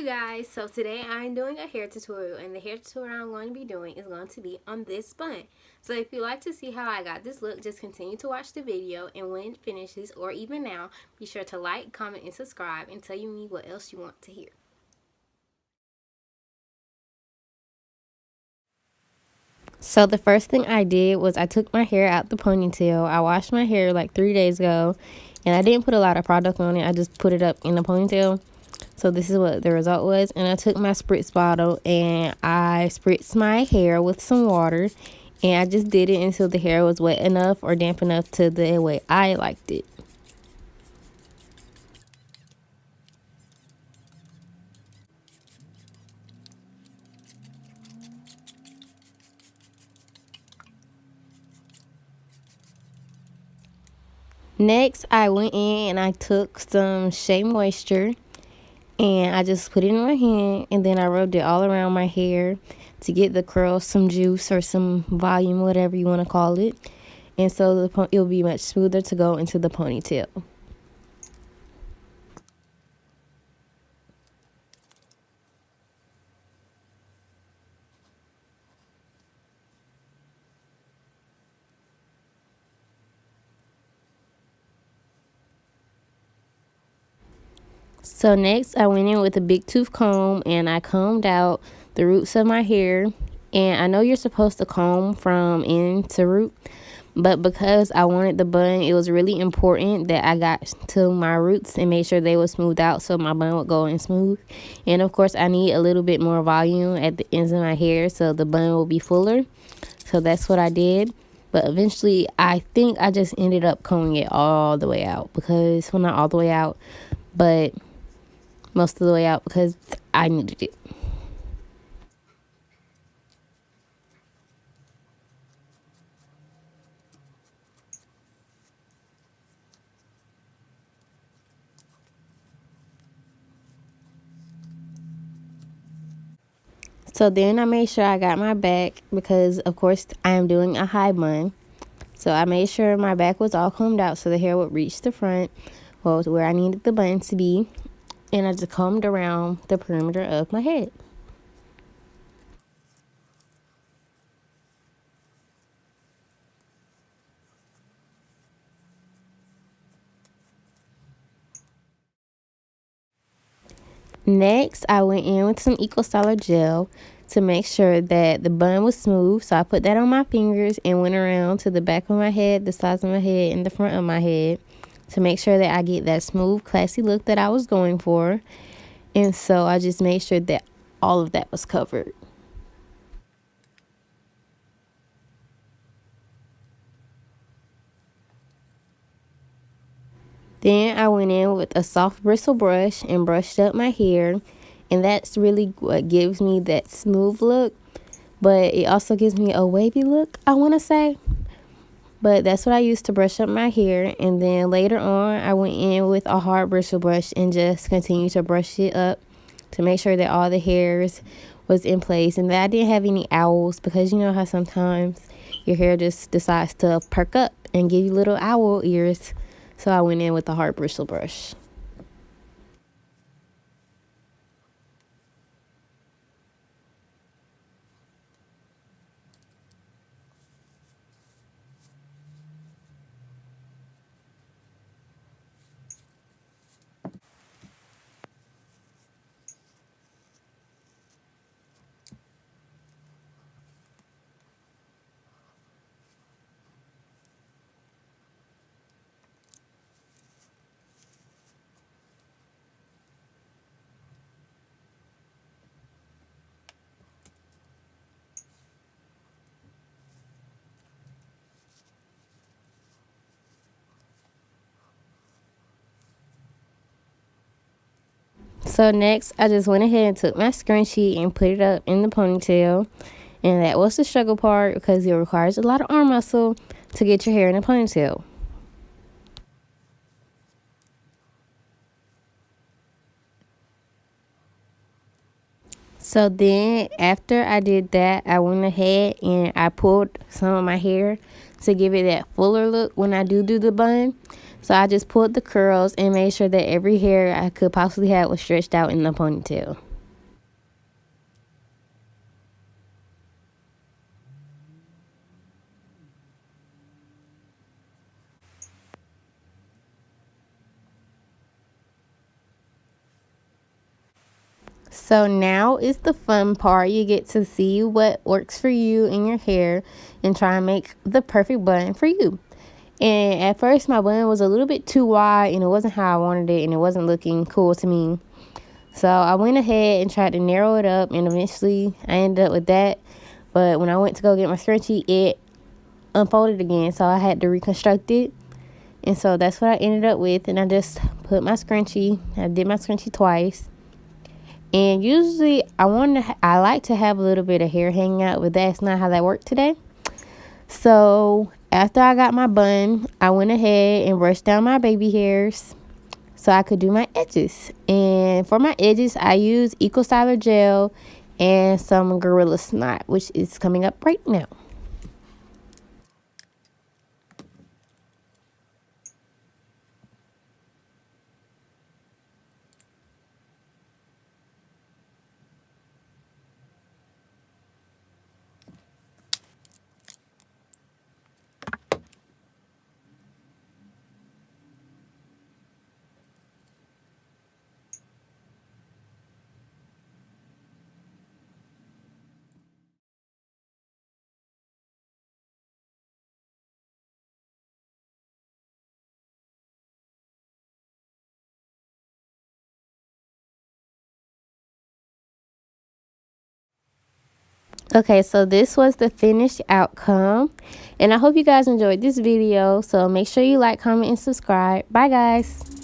guys, so today I'm doing a hair tutorial, and the hair tutorial I'm going to be doing is going to be on this bun. So if you like to see how I got this look, just continue to watch the video, and when it finishes, or even now, be sure to like, comment, and subscribe, and tell me what else you want to hear. So the first thing I did was I took my hair out the ponytail. I washed my hair like 3 days ago, and I didn't put a lot of product on it. I just put it up in the ponytail. So this is what the result was. And I took my spritz bottle and I spritzed my hair with some water. And I just did it until the hair was wet enough or damp enough to the way I liked it. Next, I went in and I took some Shea moisture and I just put it in my hand, and then I rubbed it all around my hair to get the curls some juice or some volume, whatever you want to call it. And so it'll be much smoother to go into the ponytail. So next I went in with a big tooth comb and I combed out the roots of my hair. And I know you're supposed to comb from end to root, but because I wanted the bun, it was really important that I got to my roots and made sure they were smoothed out so my bun would go in smooth. And of course I need a little bit more volume at the ends of my hair so the bun will be fuller. So that's what I did. But eventually I think I just ended up combing it all the way out, because, well, not all the way out, but most of the way out, because I needed it. So then I made sure I got my back, because of course I am doing a high bun. So I made sure my back was all combed out so the hair would reach the front, well, where I needed the bun to be. And I just combed around the perimeter of my head. Next, I went in with some Eco Styler gel to make sure that the bun was smooth. So I put that on my fingers and went around to the back of my head, the sides of my head, and the front of my head to make sure that I get that smooth, classy look that I was going for. And so I just made sure that all of that was covered. Then I went in with a soft bristle brush and brushed up my hair. And that's really what gives me that smooth look. But it also gives me a wavy look, I want to say. But that's what I used to brush up my hair. And then later on, I went in with a hard bristle brush and just continued to brush it up to make sure that all the hairs was in place and that I didn't have any owls, because you know how sometimes your hair just decides to perk up and give you little owl ears. So I went in with a hard bristle brush. So next, I just went ahead and took my scrunchie and put it up in the ponytail. And that was the struggle part, because it requires a lot of arm muscle to get your hair in a ponytail. So then after I did that, I went ahead and I pulled some of my hair to give it that fuller look when I do the bun. So I just pulled the curls and made sure that every hair I could possibly have was stretched out in the ponytail. So now is the fun part. You get to see what works for you in your hair and try and make the perfect bun for you. And at first my bun was a little bit too wide and it wasn't how I wanted it and it wasn't looking cool to me. So I went ahead and tried to narrow it up, and eventually I ended up with that. But when I went to go get my scrunchie, it unfolded again, so I had to reconstruct it. And so that's what I ended up with. And I just put my scrunchie. I did my scrunchie twice. And usually I like to have a little bit of hair hanging out, but that's not how that worked today. So after I got my bun, I went ahead and brushed down my baby hairs so I could do my edges. And for my edges, I use Eco Styler gel and some Gorilla Snot, which is coming up right now. Okay, so this was the finished outcome, and I hope you guys enjoyed this video. So make sure you like, comment, and subscribe. Bye guys.